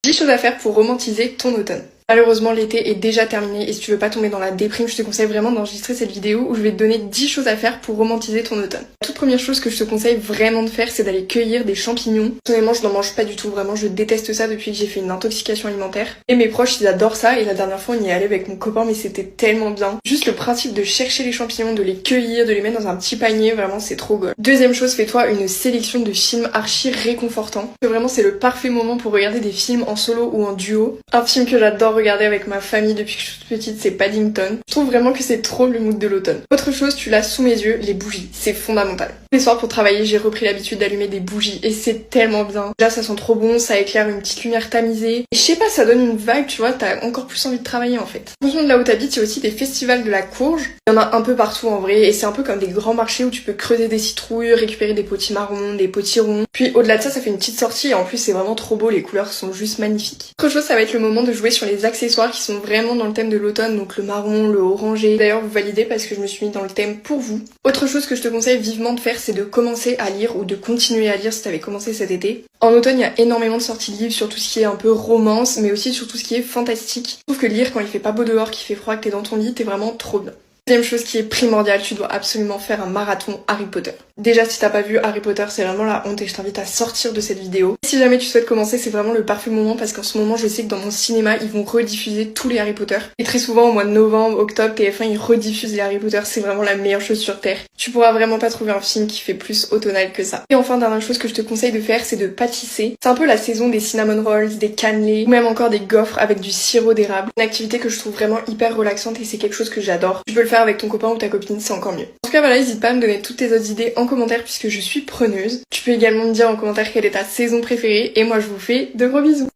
10 choses à faire pour romantiser ton automne. Malheureusement, l'été est déjà terminé et si tu veux pas tomber dans la déprime, je te conseille vraiment d'enregistrer cette vidéo où je vais te donner 10 choses à faire pour romantiser ton automne. La toute première chose que je te conseille vraiment de faire, c'est d'aller cueillir des champignons. Personnellement, je n'en mange pas du tout, vraiment, je déteste ça depuis que j'ai fait une intoxication alimentaire. Et mes proches, ils adorent ça et la dernière fois, on y est allé avec mon copain, mais c'était tellement bien. Juste le principe de chercher les champignons, de les cueillir, de les mettre dans un petit panier, vraiment, c'est trop good. Deuxième chose, fais-toi une sélection de films archi réconfortants. Vraiment, c'est le parfait moment pour regarder des films en solo ou en duo. Un film que j'adore regarder avec ma famille depuis que je suis toute petite, c'est Paddington. Je trouve vraiment que c'est trop le mood de l'automne. Autre chose, tu l'as sous mes yeux, les bougies. C'est fondamental. Les soirs pour travailler, j'ai repris l'habitude d'allumer des bougies et c'est tellement bien. Déjà, ça sent trop bon, ça éclaire une petite lumière tamisée. Et je sais pas, ça donne une vibe, tu vois, t'as encore plus envie de travailler en fait. En fonction de là où t'habites, il y a aussi des festivals de la courge. Il y en a un peu partout en vrai et c'est un peu comme des grands marchés où tu peux creuser des citrouilles, récupérer des potimarrons, des potirons. Puis au-delà de ça, ça fait une petite sortie et en plus c'est vraiment trop beau, les couleurs sont juste magnifiques. Autre chose, ça va être le moment de jouer sur les accessoires qui sont vraiment dans le thème de l'automne, donc le marron, le orangé. D'ailleurs, vous validez parce que je me suis mis dans le thème pour vous. Autre chose que je te conseille vivement de faire, c'est de commencer à lire ou de continuer à lire si t'avais commencé cet été. En automne, il y a énormément de sorties de livres sur tout ce qui est un peu romance, mais aussi sur tout ce qui est fantastique. Je trouve que lire quand il fait pas beau dehors, qu'il fait froid, que t'es dans ton lit, t'es vraiment trop bien. Deuxième chose qui est primordiale, tu dois absolument faire un marathon Harry Potter. Déjà, si t'as pas vu Harry Potter, c'est vraiment la honte et je t'invite à sortir de cette vidéo. Si jamais tu souhaites commencer, c'est vraiment le parfait moment parce qu'en ce moment, je sais que dans mon cinéma, ils vont rediffuser tous les Harry Potter. Et très souvent, au mois de novembre, octobre, TF1, ils rediffusent les Harry Potter. C'est vraiment la meilleure chose sur Terre. Tu pourras vraiment pas trouver un film qui fait plus automnal que ça. Et enfin, dernière chose que je te conseille de faire, c'est de pâtisser. C'est un peu la saison des cinnamon rolls, des cannelés, ou même encore des gaufres avec du sirop d'érable. Une activité que je trouve vraiment hyper relaxante et c'est quelque chose que j'adore. Tu peux le faire avec ton copain ou ta copine, c'est encore mieux. En tout cas, voilà, n'hésite pas à me donner toutes tes autres idées en commentaire puisque je suis preneuse. Tu peux également me dire en commentaire quelle est ta saison préférée et moi je vous fais de gros bisous.